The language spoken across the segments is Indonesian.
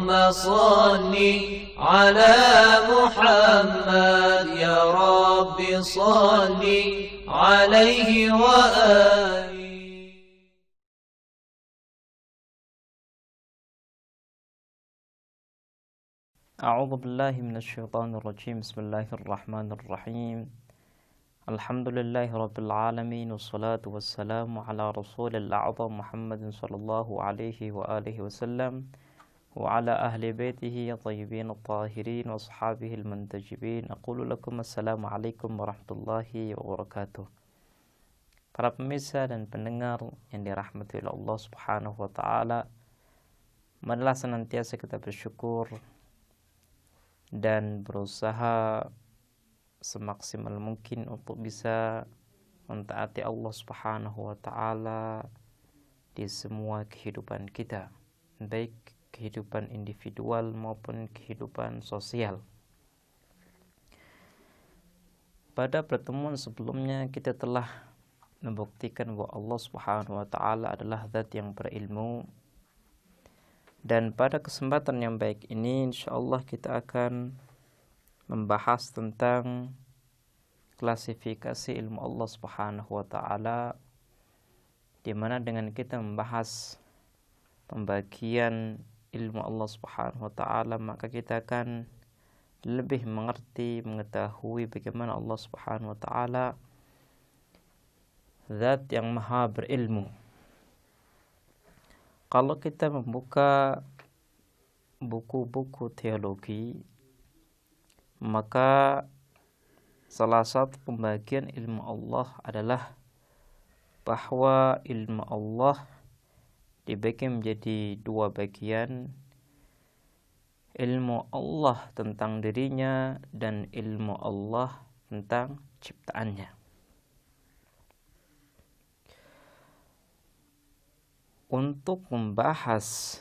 صل على محمد يا رب صل عليه وآله. أعوذ بالله من الشيطان الرجيم. بسم الله الرحمن الرحيم. الحمد لله رب العالمين، والصلاة والسلام على رسول الأعظم محمد صلى الله عليه وآله وسلم وعلى أهل بيته الطيبين الطاهرين وأصحابه المنتجبين. أقول لكم السلام عليكم ورحمة الله وبركاته. Para pemirsa dan pendengar yang dirahmati oleh Allah Subhanahu wa taala, marilah senantiasa kita bersyukur dan berusaha semaksimal mungkin untuk bisa mentaati Allah Subhanahu wa taala di semua kehidupan kita, baik kehidupan individual maupun kehidupan sosial. Pada pertemuan sebelumnya kita telah membuktikan bahwa Allah Subhanahu wa taala adalah zat yang berilmu. Dan pada kesempatan yang baik ini insyaallah kita akan membahas tentang klasifikasi ilmu Allah Subhanahu wa taala, di mana dengan kita membahas pembagian ilmu Allah Subhanahu wa taala, maka kita akan lebih mengerti, mengetahui bagaimana Allah Subhanahu wa taala zat yang maha berilmu. Kalau kita membuka buku-buku teologi, maka salah satu pembagian ilmu Allah adalah bahwa ilmu Allah dibagi menjadi dua bagian, ilmu Allah tentang dirinya dan ilmu Allah tentang ciptaannya. Untuk membahas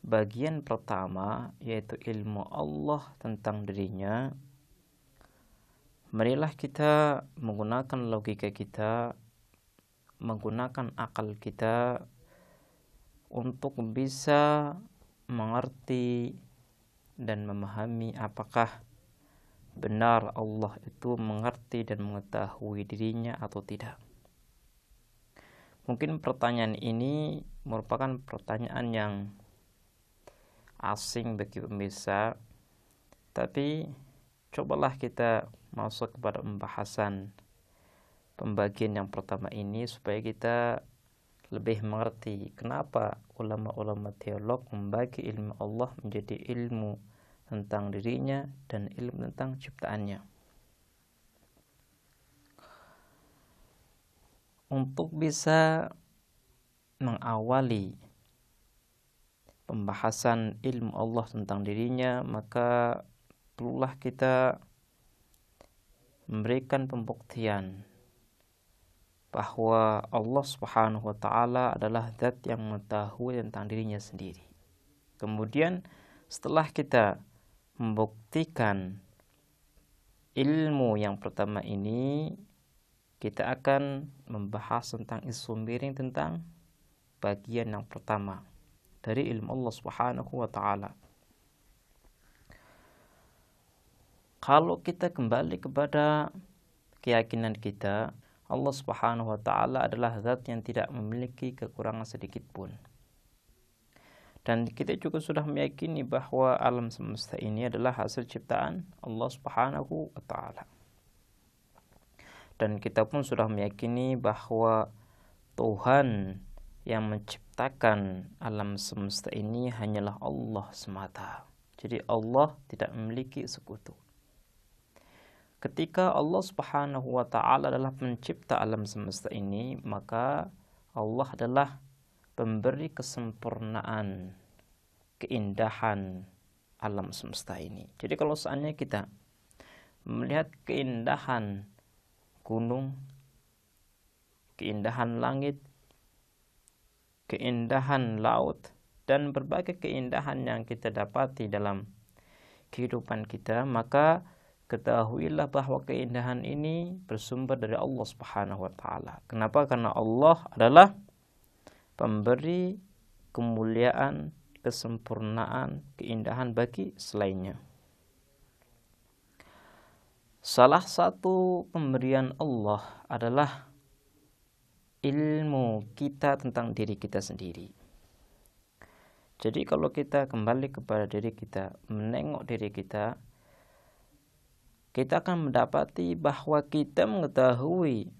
bagian pertama, yaitu ilmu Allah tentang dirinya, marilah kita menggunakan logika kita, menggunakan akal kita untuk bisa mengerti dan memahami apakah benar Allah itu mengerti dan mengetahui dirinya atau tidak. Mungkin pertanyaan ini merupakan pertanyaan yang asing bagi pemirsa, tapi cobalah kita masuk kepada pembahasan pembagian yang pertama ini supaya kita lebih mengerti kenapa ulama-ulama teolog membagi ilmu Allah menjadi ilmu tentang dirinya dan ilmu tentang ciptaannya. Untuk bisa mengawali pembahasan ilmu Allah tentang dirinya, maka perlulah kita memberikan pembuktian bahwa Allah Subhanahu wa taala adalah zat yang mengetahui tentang dirinya sendiri. Kemudian setelah kita membuktikan ilmu yang pertama ini, kita akan membahas tentang isu miring tentang bagian yang pertama dari ilmu Allah Subhanahu wa taala. Kalau kita kembali kepada keyakinan kita, Allah Subhanahu wa taala adalah zat yang tidak memiliki kekurangan sedikit pun. Dan kita juga sudah meyakini bahwa alam semesta ini adalah hasil ciptaan Allah Subhanahu wa taala. Dan kita pun sudah meyakini bahwa Tuhan yang menciptakan alam semesta ini hanyalah Allah semata. Jadi Allah tidak memiliki sekutu. Ketika Allah Subhanahu wa taala adalah pencipta alam semesta ini, maka Allah adalah pemberi kesempurnaan, keindahan alam semesta ini. Jadi kalau seandainya kita melihat keindahan gunung, keindahan langit, keindahan laut, dan berbagai keindahan yang kita dapati dalam kehidupan kita, maka ketahuilah bahwa keindahan ini bersumber dari Allah Subhanahu wa taala. Kenapa? Karena Allah adalah pemberi kemuliaan, kesempurnaan, keindahan bagi selainnya. Salah satu pemberian Allah adalah ilmu kita tentang diri kita sendiri. Jadi kalau kita kembali kepada diri kita, menengok diri kita, kita akan mendapati bahwa kita mengetahui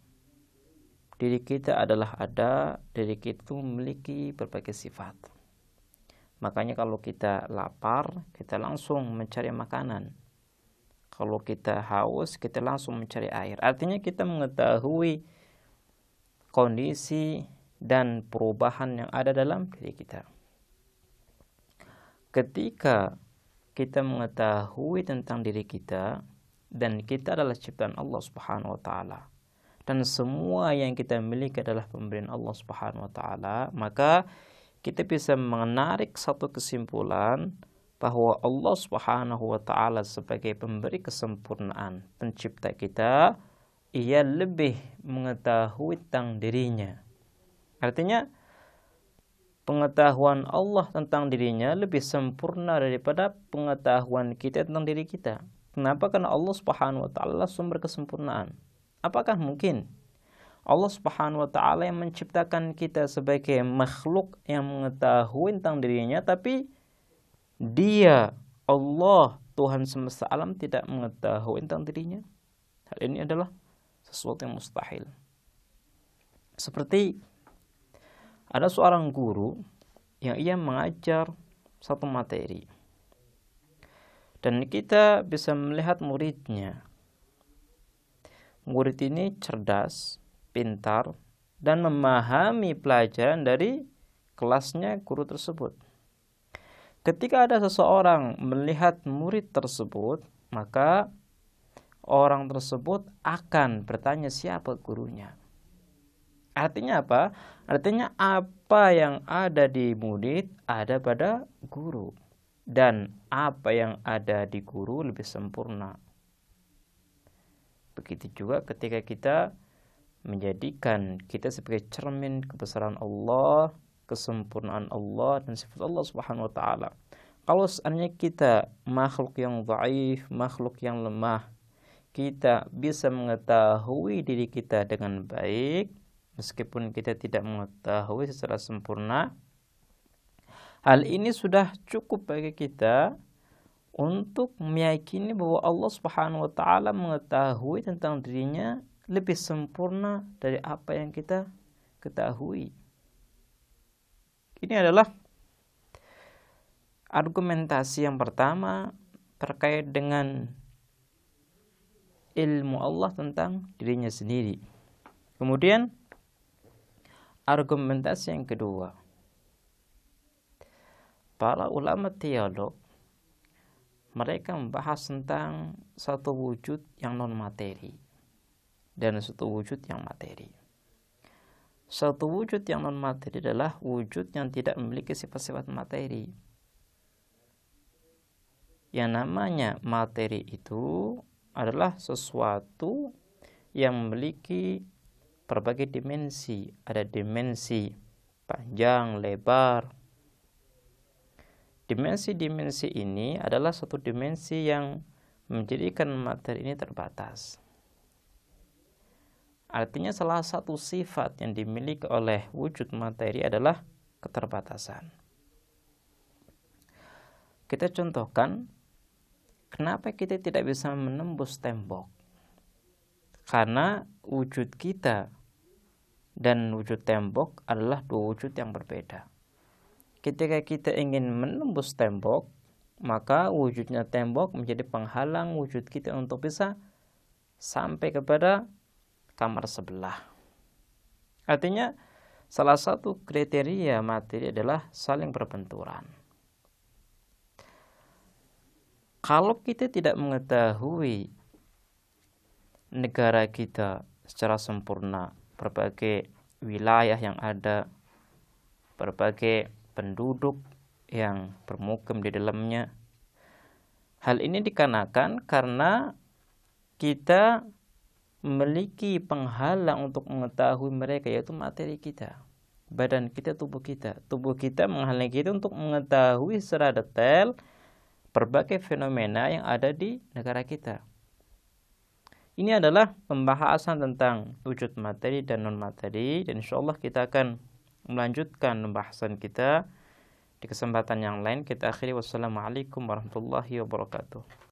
diri kita adalah ada, diri kita itu memiliki berbagai sifat. Makanya kalau kita lapar, kita langsung mencari makanan. Kalau kita haus, kita langsung mencari air. Artinya kita mengetahui kondisi dan perubahan yang ada dalam diri kita. Ketika kita mengetahui tentang diri kita, dan kita adalah ciptaan Allah Subhanahu wa taala, dan semua yang kita miliki adalah pemberian Allah Subhanahu wa taala, maka kita bisa menarik satu kesimpulan bahwa Allah Subhanahu wa taala sebagai pemberi kesempurnaan, pencipta kita, ia lebih mengetahui tentang dirinya. Artinya pengetahuan Allah tentang dirinya lebih sempurna daripada pengetahuan kita tentang diri kita. Kenapa? Karena Allah Subhanahu wa taala sumber kesempurnaan. Apakah mungkin Allah Subhanahu wa taala yang menciptakan kita sebagai makhluk yang mengetahui tentang dirinya, tapi Dia, Allah, Tuhan semesta alam, tidak mengetahui tentang dirinya? Hal ini adalah sesuatu yang mustahil. Seperti ada seorang guru yang ia mengajar satu materi, dan kita bisa melihat muridnya. Murid ini cerdas, pintar, dan memahami pelajaran dari kelasnya guru tersebut. Ketika ada seseorang melihat murid tersebut, maka orang tersebut akan bertanya siapa gurunya. Artinya apa? Artinya apa yang ada di murid ada pada guru, dan apa yang ada di guru lebih sempurna. Begitu juga ketika kita menjadikan kita sebagai cermin kebesaran Allah, kesempurnaan Allah, dan sifat Allah Subhanahu wa taala. Kalau seandainya kita makhluk yang dhaif, makhluk yang lemah, kita bisa mengetahui diri kita dengan baik meskipun kita tidak mengetahui secara sempurna. Hal ini sudah cukup bagi kita untuk meyakini bahwa Allah Subhanahu wa taala mengetahui tentang dirinya lebih sempurna dari apa yang kita ketahui. Ini adalah argumentasi yang pertama terkait dengan ilmu Allah tentang dirinya sendiri. Kemudian argumentasi yang kedua, para ulama teolog mereka membahas tentang satu wujud yang non materi dan satu wujud yang materi. Satu wujud yang non materi adalah wujud yang tidak memiliki sifat-sifat materi. Yang namanya materi itu adalah sesuatu yang memiliki berbagai dimensi. Ada dimensi panjang, lebar. Dimensi-dimensi ini adalah satu dimensi yang menjadikan materi ini terbatas. Artinya salah satu sifat yang dimiliki oleh wujud materi adalah keterbatasan. Kita contohkan, kenapa kita tidak bisa menembus tembok? Karena wujud kita dan wujud tembok adalah dua wujud yang berbeda. Ketika kita ingin menembus tembok, maka wujudnya tembok menjadi penghalang wujud kita untuk bisa sampai kepada kamar sebelah. Artinya salah satu kriteria materi adalah saling berbenturan. Kalau kita tidak mengetahui negara kita secara sempurna, berbagai wilayah yang ada, berbagai penduduk yang bermukim di dalamnya, hal ini dikarenakan karena kita memiliki penghalang untuk mengetahui mereka, yaitu materi kita. badan kita, tubuh kita. Tubuh kita menghalangi kita untuk mengetahui secara detail berbagai fenomena yang ada di negara kita. Ini adalah pembahasan tentang wujud materi dan non-materi, dan insyaallah kita akan melanjutkan pembahasan kita di kesempatan yang lain. Kita akhiri, wassalamualaikum warahmatullahi wabarakatuh.